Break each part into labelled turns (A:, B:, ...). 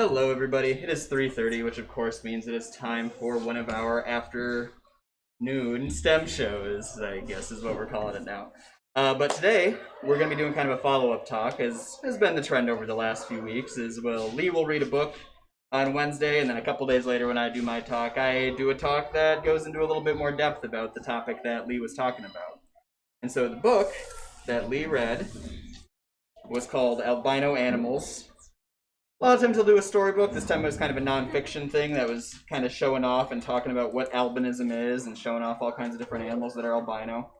A: Hello everybody, it is 3:30, which of course means it is time for one of our afternoon STEM shows, I guess is what we're calling it now. But today, we're going to be doing kind of a follow-up talk, as has been the trend over the last few weeks, Lee will read a book on Wednesday, and then a couple days later when I do my talk, I do a talk that goes into a little bit more depth about the topic that Lee was talking about. And so the book that Lee read was called Albino Animals. A lot of times he'll do a storybook. This time it was kind of a non-fiction thing that was kind of showing off and talking about what albinism is and showing off all kinds of different animals that are albino.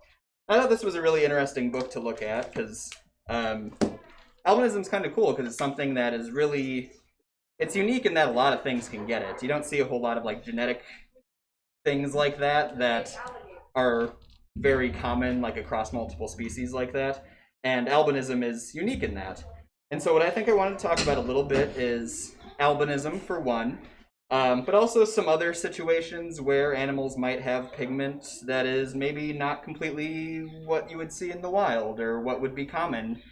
A: I thought this was a really interesting book to look at because albinism is kind of cool because it's something that is really, it's unique in that a lot of things can get it. You don't see a whole lot of like genetic things like that are very common like across multiple species like that. And albinism is unique in that. And so what I think I wanted to talk about a little bit is albinism for one, but also some other situations where animals might have pigment that is maybe not completely what you would see in the wild or what would be common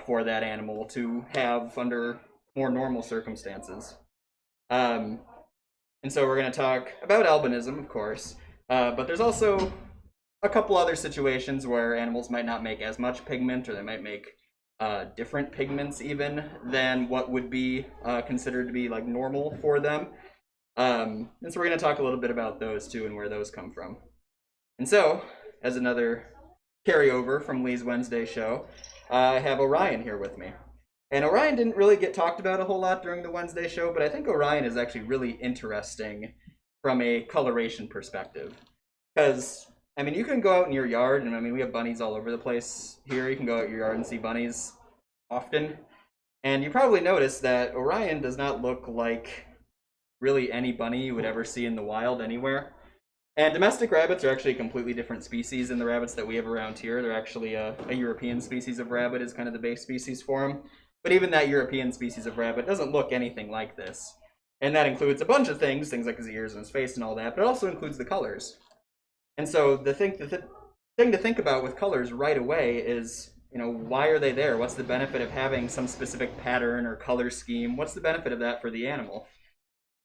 A: for that animal to have under more normal circumstances. And so we're going to talk about albinism, of course, but there's also a couple other situations where animals might not make as much pigment, or they might make different pigments even than what would be considered to be like normal for them. And so we're going to talk a little bit about those too and where those come from. And so, as another carryover from Lee's Wednesday show, I have Orion here with me. And Orion didn't really get talked about a whole lot during the Wednesday show, but I think Orion is actually really interesting from a coloration perspective. Because I mean, you can go out in your yard, and I mean, we have bunnies all over the place here. You can go out in your yard and see bunnies often. And you probably noticed that Orion does not look like really any bunny you would ever see in the wild anywhere. And domestic rabbits are actually a completely different species than the rabbits that we have around here. They're actually a European species of rabbit is kind of the base species for them. But even that European species of rabbit doesn't look anything like this. And that includes a bunch of things like his ears and his face and all that, but it also includes the colors. And so the thing to think about with colors right away is, you know, why are they there? What's the benefit of having some specific pattern or color scheme? What's the benefit of that for the animal?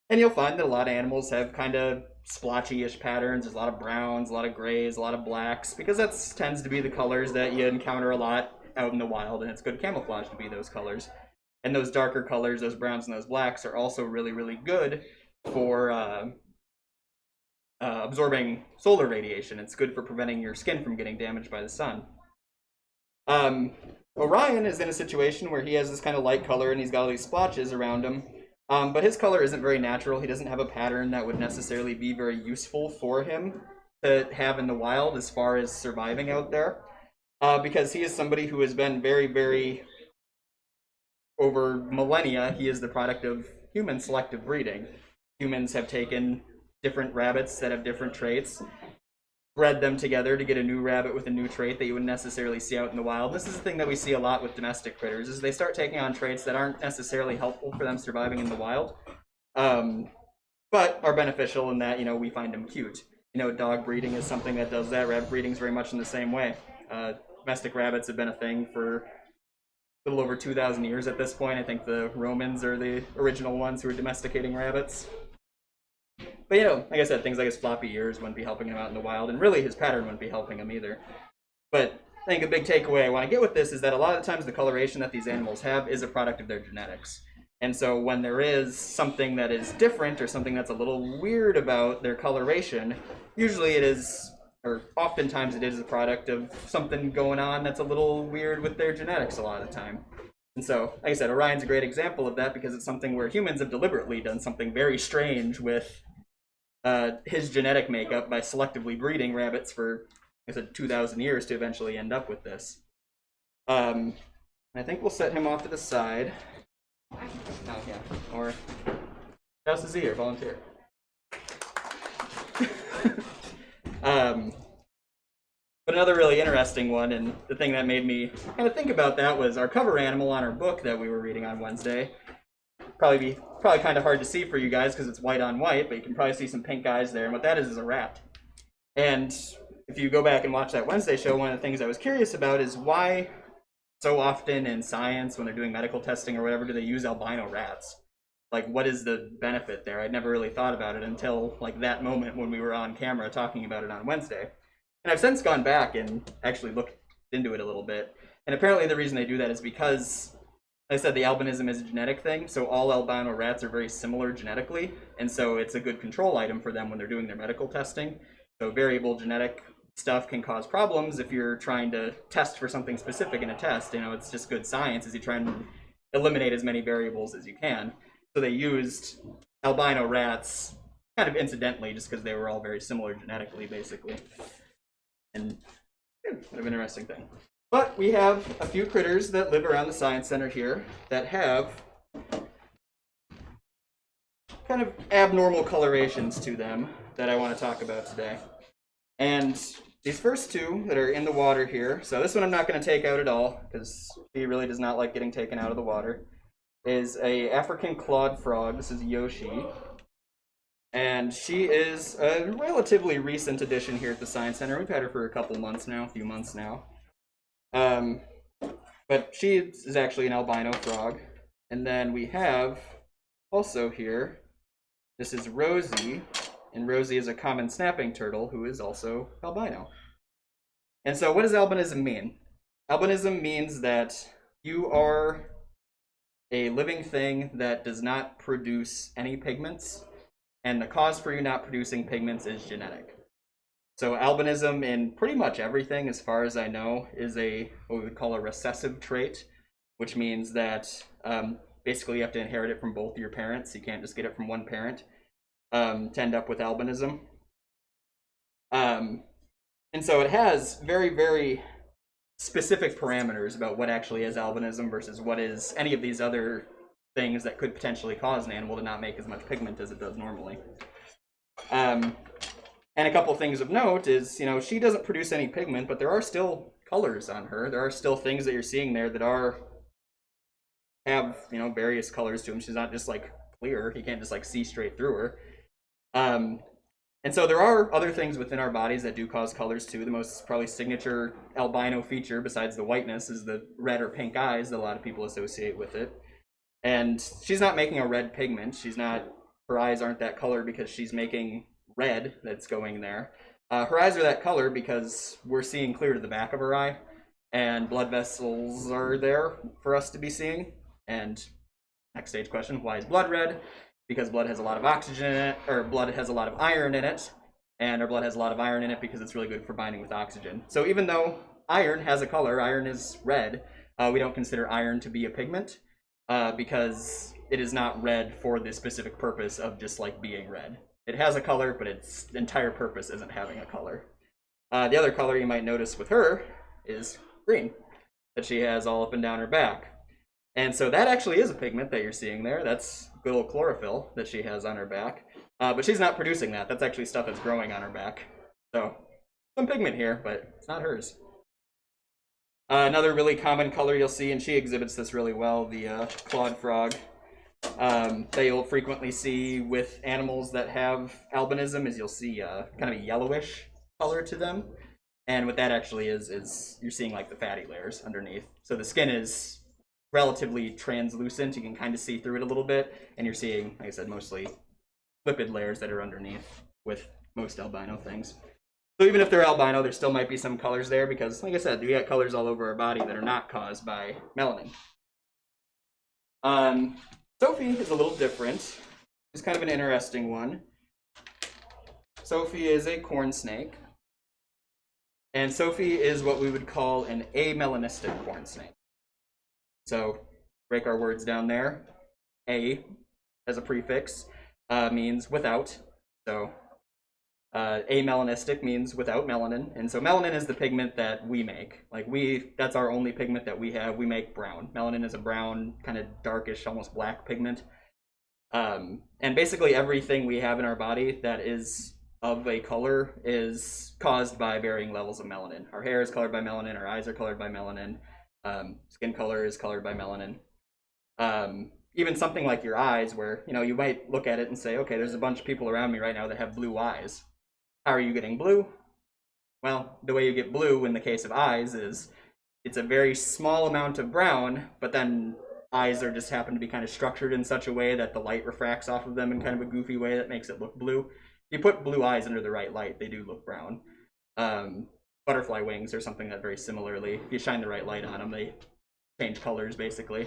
A: And you'll find that a lot of animals have kind of splotchy-ish patterns. There's a lot of browns, a lot of grays, a lot of blacks, because that tends to be the colors that you encounter a lot out in the wild, and it's good camouflage to be those colors. And those darker colors, those browns and those blacks, are also really, really good for absorbing solar radiation. It's good for preventing your skin from getting damaged by the sun. Orion is in a situation where he has this kind of light color and he's got all these splotches around him, but his color isn't very natural. He doesn't have a pattern that would necessarily be very useful for him to have in the wild as far as surviving out there, because he is somebody who has been very, very, over millennia, he is the product of human selective breeding. Humans have taken different rabbits that have different traits, bred them together to get a new rabbit with a new trait that you wouldn't necessarily see out in the wild. This is the thing that we see a lot with domestic critters, is they start taking on traits that aren't necessarily helpful for them surviving in the wild, but are beneficial in that, you know, we find them cute. You know, dog breeding is something that does that. Rabbit breeding is very much in the same way. Domestic rabbits have been a thing for a little over 2,000 years at this point. I think the Romans are the original ones who were domesticating rabbits. But, you know, like I said, things like his floppy ears wouldn't be helping him out in the wild, and really his pattern wouldn't be helping him either. But I think a big takeaway I want to get with this is that a lot of times the coloration that these animals have is a product of their genetics. And so when there is something that is different or something that's a little weird about their coloration, usually it is, or oftentimes it is a product of something going on that's a little weird with their genetics a lot of the time. And so, like I said, Orion's a great example of that because it's something where humans have deliberately done something very strange with his genetic makeup by selectively breeding rabbits for, like I said, 2,000 years to eventually end up with this. I think we'll set him off to the side. Oh, yeah. Or, house is here, volunteer. But another really interesting one, and the thing that made me kind of think about that, was our cover animal on our book that we were reading on Wednesday. Probably kind of hard to see for you guys because it's white on white, but you can probably see some pink eyes there, and what that is a rat. And if you go back and watch that Wednesday show, one of the things I was curious about is why so often in science, when they're doing medical testing or whatever, do they use albino rats? like, what is the benefit there? I'd never really thought about it until like that moment when we were on camera talking about it on Wednesday. And I've since gone back and actually looked into it a little bit. And apparently the reason they do that is because, like I said, the albinism is a genetic thing, so all albino rats are very similar genetically, and so it's a good control item for them when they're doing their medical testing. So variable genetic stuff can cause problems if you're trying to test for something specific in a test. You know, it's just good science as you try and eliminate as many variables as you can. So they used albino rats kind of incidentally, just because they were all very similar genetically, basically. And yeah, kind of interesting thing. But we have a few critters that live around the Science Center here that have kind of abnormal colorations to them that I want to talk about today. And these first two that are in the water here, so this one I'm not going to take out at all because he really does not like getting taken out of the water, is a African clawed frog. This is Yoshi. And she is a relatively recent addition here at the Science Center. We've had her for a few months now. But she is actually an albino frog. And then we have also here, this is Rosie. And Rosie is a common snapping turtle who is also albino. And so what does albinism mean? Albinism means that you are a living thing that does not produce any pigments, and the cause for you not producing pigments is genetic. So albinism in pretty much everything, as far as I know, is what we would call a recessive trait, which means that basically you have to inherit it from both your parents. You can't just get it from one parent. To end up with albinism. And so it has very, very specific parameters about what actually is albinism versus what is any of these other things that could potentially cause an animal to not make as much pigment as it does normally. And a couple things of note is, you know, she doesn't produce any pigment, but there are still colors on her. There are still things that you're seeing there that have, you know, various colors to them. She's not just like clear. You can't just like see straight through her. And so there are other things within our bodies that do cause colors too. The most probably signature albino feature besides the whiteness is the red or pink eyes that a lot of people associate with it. And she's not making a red pigment. Her eyes aren't that color because she's making red that's going there. Her eyes are that color because we're seeing clear to the back of her eye, and blood vessels are there for us to be seeing. And next stage question, why is blood red? Because blood has a lot of oxygen in it, or blood has a lot of iron in it, and our blood has a lot of iron in it because it's really good for binding with oxygen. So even though iron has a color, iron is red, we don't consider iron to be a pigment because it is not red for the specific purpose of just like being red. It has a color, but its entire purpose isn't having a color. The other color you might notice with her is green, that she has all up and down her back. And so that actually is a pigment that you're seeing there. That's good old chlorophyll that she has on her back. But she's not producing that. That's actually stuff that's growing on her back. So some pigment here, but it's not hers. Another really common color you'll see, and she exhibits this really well, the clawed frog, that you'll frequently see with animals that have albinism is you'll see kind of a yellowish color to them. And what that actually is you're seeing like the fatty layers underneath. So the skin is relatively translucent. You can kind of see through it a little bit, and you're seeing, like I said, mostly lipid layers that are underneath with most albino things. So even if they're albino, there still might be some colors there because, like I said, we got colors all over our body that are not caused by melanin. Sophie is a little different. She's kind of an interesting one. Sophie is a corn snake, and Sophie is what we would call an amelanistic corn snake. So break our words down there. A as a prefix means without. So amelanistic means without melanin. And so melanin is the pigment that we make. That's our only pigment that we have. We make brown. Melanin is a brown, kind of darkish, almost black pigment. And basically everything we have in our body that is of a color is caused by varying levels of melanin. Our hair is colored by melanin. Our eyes are colored by melanin. Skin color is colored by melanin. Even something like your eyes, where you might look at it and say, okay, there's a bunch of people around me right now that have blue eyes. How are you getting blue? Well, the way you get blue in the case of eyes is it's a very small amount of brown, but then eyes are just happen to be kind of structured in such a way that the light refracts off of them in kind of a goofy way that makes it look blue. If you put blue eyes under the right light, they do look brown. Butterfly wings are something that very similarly, if you shine the right light on them, they change colors basically.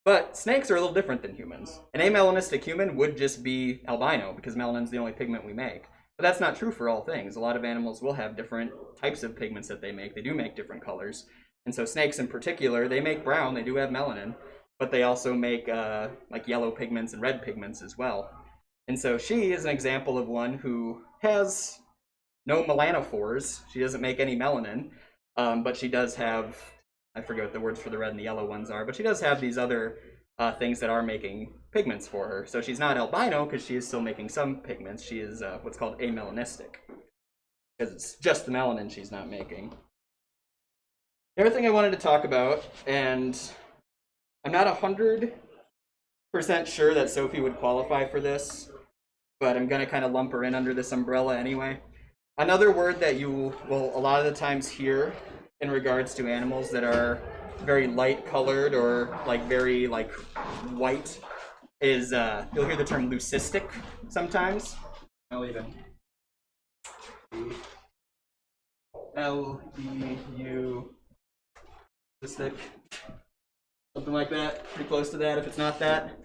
A: But snakes are a little different than humans. An amelanistic human would just be albino because melanin's the only pigment we make. But that's not true for all things. A lot of animals will have different types of pigments that they make. They do make different colors. And so snakes in particular, they make brown, they do have melanin, but they also make like yellow pigments and red pigments as well. And so she is an example of one who has no melanophores. She doesn't make any melanin, but she does have, I forget what the words for the red and the yellow ones are, but she does have these other things that are making pigments for her. So she's not albino because she is still making some pigments. She is what's called amelanistic because it's just the melanin she's not making. The other thing I wanted to talk about, and I'm not 100% sure that Sophie would qualify for this, but I'm going to kind of lump her in under this umbrella anyway. Another word that you will a lot of the times hear in regards to animals that are very light colored or like very like white is you'll hear the term leucistic sometimes. I'll even L-E-U leucistic, something like that, pretty close to that if it's not that.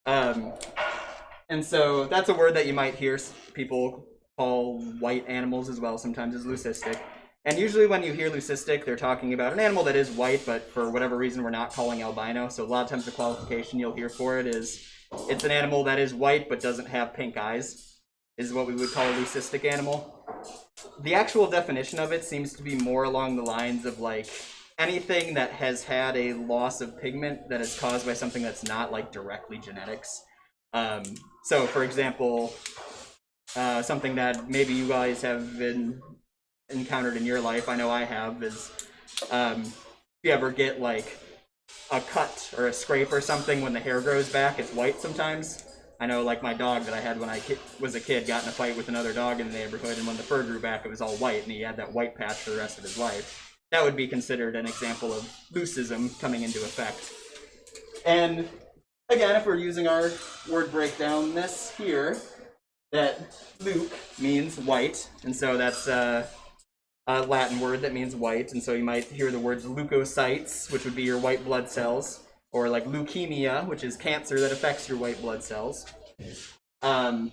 A: And so that's a word that you might hear people call white animals as well sometimes as leucistic. And usually when you hear leucistic, they're talking about an animal that is white, but for whatever reason we're not calling albino. So a lot of times the qualification you'll hear for it is it's an animal that is white but doesn't have pink eyes, is what we would call a leucistic animal. The actual definition of it seems to be more along the lines of like anything that has had a loss of pigment that is caused by something that's not like directly genetics. So for example, something that maybe you guys have been encountered in your life, I know I have, is if you ever get like a cut or a scrape or something when the hair grows back, it's white sometimes. I know like my dog that I had when I was a kid got in a fight with another dog in the neighborhood, and when the fur grew back it was all white and he had that white patch for the rest of his life. That would be considered an example of leucism coming into effect. And again, if we're using our word breakdown, this here, that leuc means white, and so that's a Latin word that means white, and so you might hear the words leukocytes, which would be your white blood cells, or like leukemia, which is cancer that affects your white blood cells. And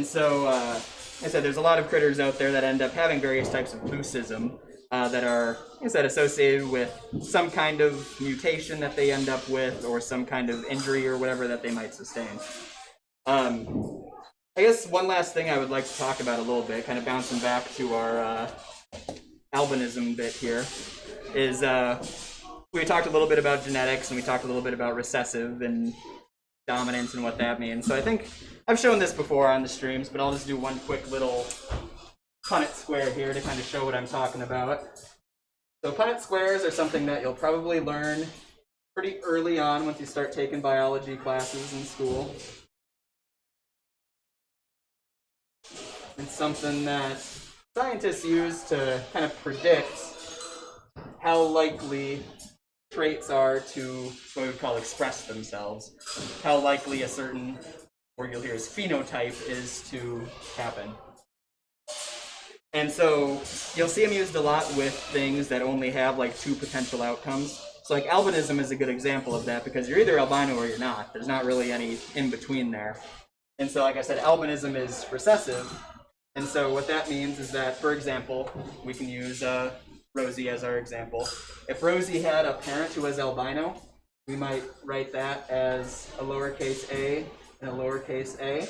A: so, like I said, there's a lot of critters out there that end up having various types of leucism that are, like I said, associated with some kind of mutation that they end up with, or some kind of injury or whatever that they might sustain. I guess one last thing I would like to talk about a little bit, kind of bouncing back to our albinism bit here, is we talked a little bit about genetics and we talked a little bit about recessive and dominance and what that means. So I think I've shown this before on the streams, but I'll just do one quick little Punnett square here to kind of show what I'm talking about. So Punnett squares are something that you'll probably learn pretty early on once you start taking biology classes in school. It's something that scientists use to kind of predict how likely traits are to what we would call express themselves. How likely a certain, or you'll hear is phenotype, is to happen. And so you'll see them used a lot with things that only have like two potential outcomes. So like albinism is a good example of that because you're either albino or you're not. There's not really any in between there. And so like I said, albinism is recessive. And so what that means is that, for example, we can use Rosie as our example. If Rosie had a parent who was albino, we might write that as a lowercase a and a lowercase a.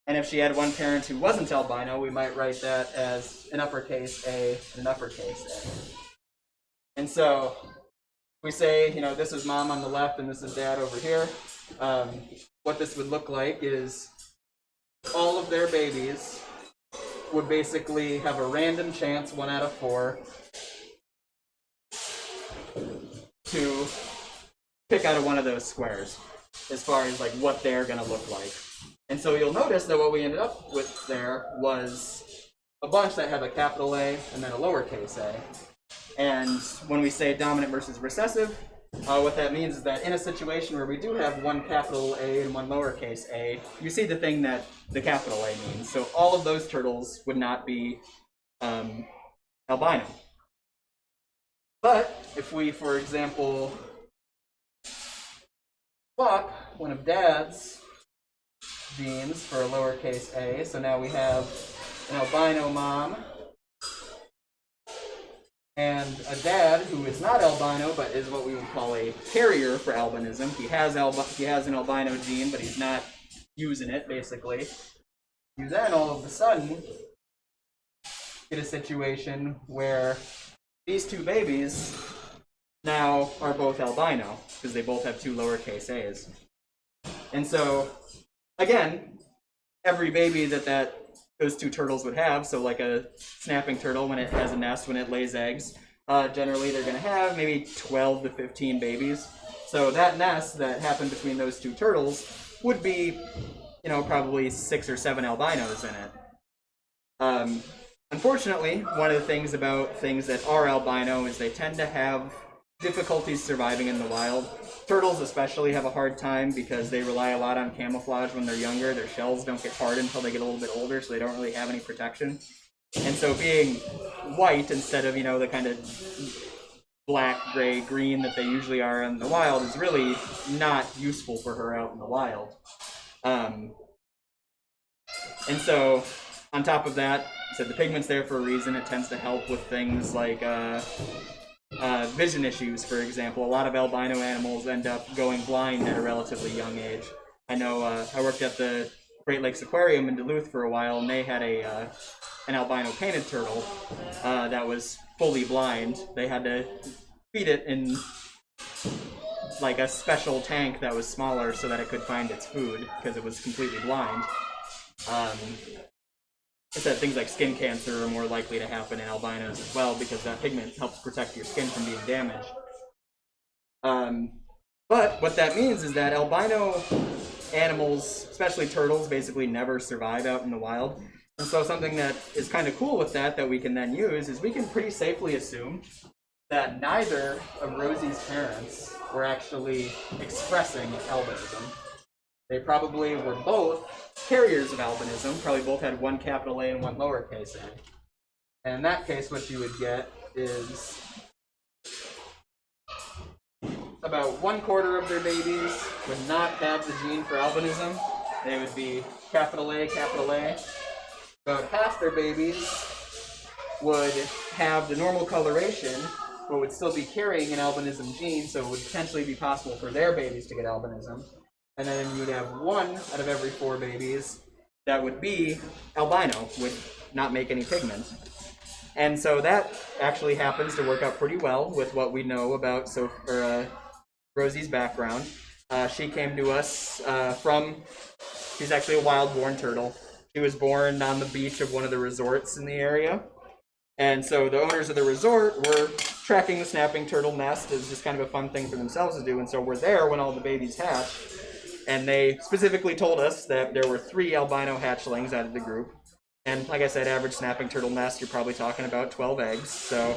A: And if she had one parent who wasn't albino, we might write that as an uppercase a and an uppercase a. And so we say, you know, this is mom on the left and this is dad over here. What this would look like is all of their babies would basically have a random chance, 1 out of 4, to pick out of one of those squares as far as like what they're going to look like. And so you'll notice that what we ended up with there was a bunch that have a capital A and then a lowercase a. And when we say dominant versus recessive, what that means is that in a situation where we do have one capital A and one lowercase a, you see the thing that the capital A means. So all of those turtles would not be albino. But if we, for example, swap one of Dad's genes for a lowercase a, so now we have an albino mom and a dad who is not albino but is what we would call a carrier for albinism. He has an albino gene, but he's not using it, basically. You then all of a sudden get a situation where these two babies now are both albino because they both have two lowercase a's. And so, again, every baby that those two turtles would have, so like a snapping turtle when it has a nest, when it lays eggs, generally they're going to have maybe 12 to 15 babies. So that nest that happened between those two turtles would be, you know, probably 6 or 7 albinos in it. Unfortunately, one of the things about things that are albino is they tend to have difficulties surviving in the wild. Turtles especially have a hard time because they rely a lot on camouflage when they're younger. Their shells don't get hard until they get a little bit older, so they don't really have any protection. And so being white instead of, you know, the kind of black, gray, green that they usually are in the wild is really not useful for her out in the wild. And so on top of that, so the pigment's there for a reason. It tends to help with things like vision issues, for example. A lot of albino animals end up going blind at a relatively young age. I know I worked at the Great Lakes Aquarium in Duluth for a while, and they had an albino painted turtle that was fully blind. They had to feed it in like a special tank that was smaller so that it could find its food because it was completely blind. I said things like skin cancer are more likely to happen in albinos as well because that pigment helps protect your skin from being damaged. But what that means is that albino animals, especially turtles, basically never survive out in the wild. And so something that is kind of cool with that we can then use is we can pretty safely assume that neither of Rosie's parents were actually expressing albinism. They probably were both carriers of albinism, probably both had one capital A and one lowercase a. And in that case, what you would get is about 1/4 of their babies would not have the gene for albinism. They would be capital A, capital A. About half their babies would have the normal coloration, but would still be carrying an albinism gene, so it would potentially be possible for their babies to get albinism. And then you would have 1 out of every 4 babies that would be albino, would not make any pigment. And so that actually happens to work out pretty well with what we know about Rosie's background. She came to us she's actually a wild-born turtle. She was born on the beach of one of the resorts in the area. And so the owners of the resort were tracking the snapping turtle nest as just kind of a fun thing for themselves to do. And so we're there when all the babies hatch. And they specifically told us that there were 3 albino hatchlings out of the group. And like I said, average snapping turtle nest, you're probably talking about 12 eggs. So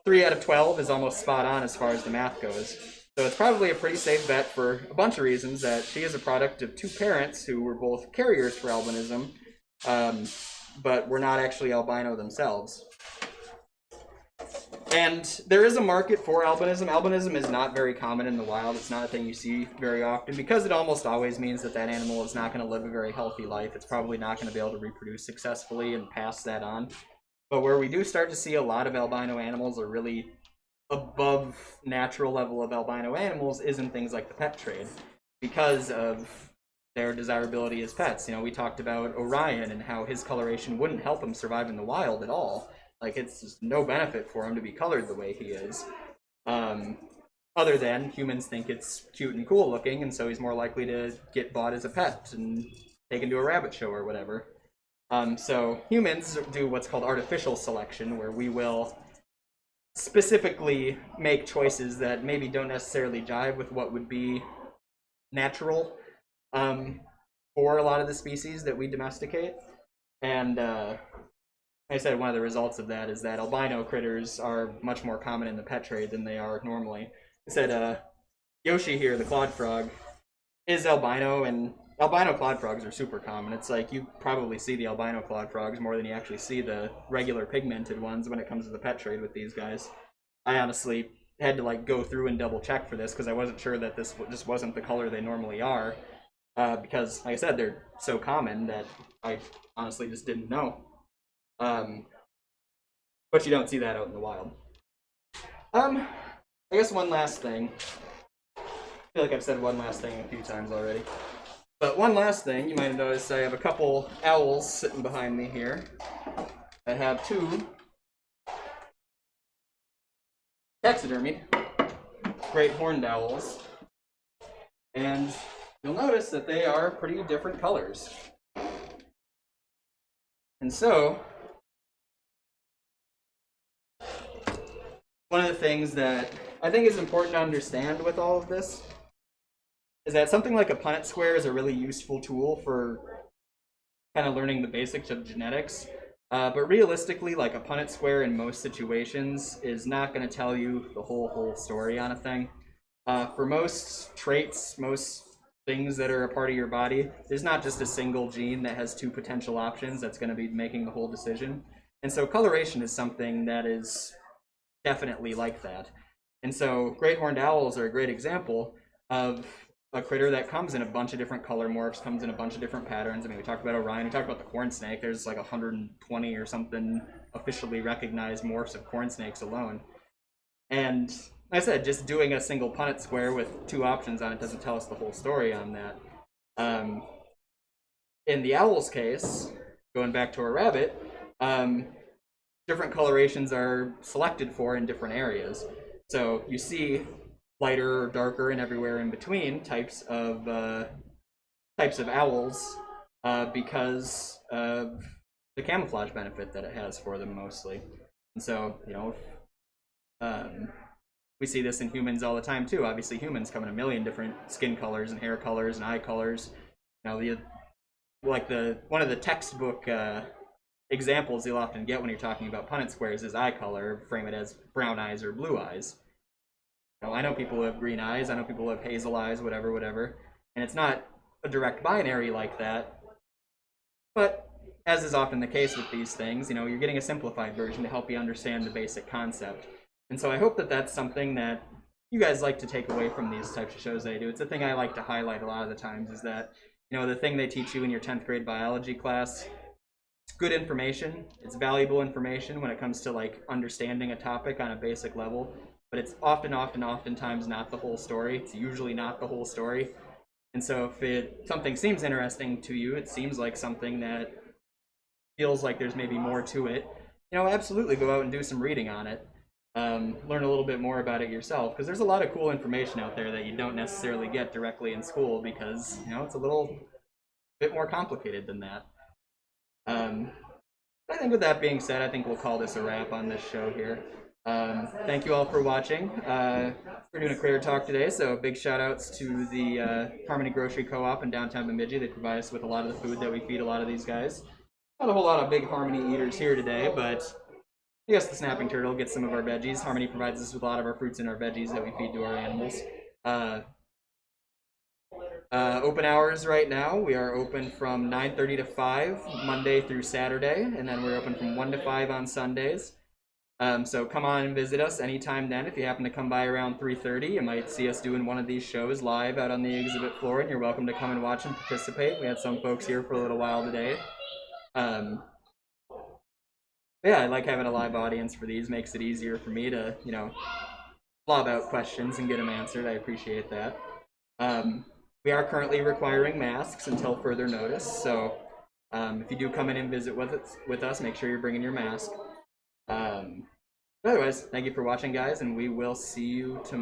A: 3 out of 12 is almost spot on as far as the math goes. So it's probably a pretty safe bet for a bunch of reasons that she is a product of 2 parents who were both carriers for albinism, but were not actually albino themselves. And there is a market for albinism. Albinism is not very common in the wild. It's not a thing you see very often because it almost always means that animal is not going to live a very healthy life. It's probably not going to be able to reproduce successfully and pass that on. But where we do start to see a lot of albino animals are really above natural level of albino animals is in things like the pet trade because of their desirability as pets. You know, we talked about Orion and how his coloration wouldn't help him survive in the wild at all. Like, it's just no benefit for him to be colored the way he is. Other than humans think it's cute and cool looking, and so he's more likely to get bought as a pet and taken to a rabbit show or whatever. So humans do what's called artificial selection, where we will specifically make choices that maybe don't necessarily jive with what would be natural for a lot of the species that we domesticate. And I said one of the results of that is that albino critters are much more common in the pet trade than they are normally. I said Yoshi here, the clod frog, is albino, and albino clod frogs are super common. It's like you probably see the albino clod frogs more than you actually see the regular pigmented ones when it comes to the pet trade with these guys. I honestly had to like go through and double check for this because I wasn't sure that this just wasn't the color they normally are. Because, like I said, they're so common that I honestly just didn't know. But you don't see that out in the wild. I guess one last thing. I feel like I've said one last thing a few times already. But one last thing, you might have noticed I have a couple owls sitting behind me here. I have two taxidermied great horned owls. And you'll notice that they are pretty different colors. And so, one of the things that I think is important to understand with all of this is that something like a Punnett square is a really useful tool for kind of learning the basics of genetics. But realistically, like a Punnett square in most situations is not going to tell you the whole story on a thing. For most traits, most things that are a part of your body, there's not just a single gene that has two potential options that's going to be making the whole decision. And so coloration is something that is definitely like that. And so great horned owls are a great example of a critter that comes in a bunch of different color morphs, comes in a bunch of different patterns. I mean, we talked about Orion, we talked about the corn snake. There's like 120 or something officially recognized morphs of corn snakes alone. And like I said, just doing a single Punnett square with two options on it doesn't tell us the whole story on that. In the owl's case, going back to a rabbit, different colorations are selected for in different areas. So you see lighter or darker and everywhere in between types of owls because of the camouflage benefit that it has for them mostly. And so, you know, we see this in humans all the time too. Obviously, humans come in a million different skin colors and hair colors and eye colors. You know, one of the textbook examples you'll often get when you're talking about Punnett squares is eye color. Frame it as brown eyes or blue eyes. Now, I know people who have green eyes, I know people who have hazel eyes, whatever, and it's not a direct binary like that, but as is often the case with these things, you know, you're getting a simplified version to help you understand the basic concept. And so I hope that that's something that you guys like to take away from these types of shows that I do. It's a thing I like to highlight a lot of the times is that, you know, the thing they teach you in your 10th grade biology class, it's good information, it's valuable information when it comes to like understanding a topic on a basic level. But it's oftentimes not the whole story. It's usually not the whole story. And so if something seems interesting to you, it seems like something that feels like there's maybe more to it, you know, absolutely go out and do some reading on it. Learn a little bit more about it yourself, because there's a lot of cool information out there that you don't necessarily get directly in school because, you know, it's a little bit more complicated than that. I think with that being said, I think we'll call this a wrap on this show here. Thank you all for watching. We're doing a Critter Talk today, so big shout outs to the Harmony Grocery Co-op in downtown Bemidji. They provide us with a lot of the food that we feed a lot of these guys. Not a whole lot of big Harmony eaters here today, but I guess the Snapping Turtle gets some of our veggies. Harmony provides us with a lot of our fruits and our veggies that we feed to our animals. Open hours right now. We are open from 9:30 to 5, Monday through Saturday, and then we're open from 1 to 5 on Sundays. So come on and visit us anytime then. If you happen to come by around 3:30, you might see us doing one of these shows live out on the exhibit floor, and you're welcome to come and watch and participate. We had some folks here for a little while today. Yeah, I like having a live audience for these. Makes it easier for me to, you know, lob out questions and get them answered. I appreciate that. We are currently requiring masks until further notice, so if you do come in and visit with us, make sure you're bringing your mask. Otherwise, thank you for watching, guys, and we will see you tomorrow.